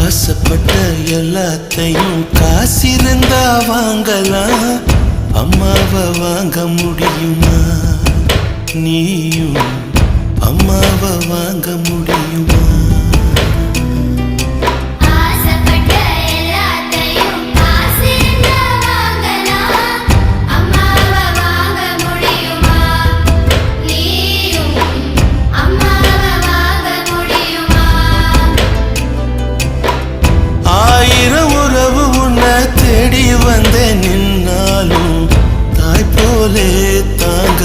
ஆசைப்பட்ட எல்லாத்தையும் காசிருந்தா வாங்கலாம், அம்மாவை வாங்க முடியுமா? நீயும் அம்மாவை வாங்க முடியுமா? ஆயிரம் உறவு உன்னை தேடி வந்தேன், நின்னாலும் தாய் போலே தாங்க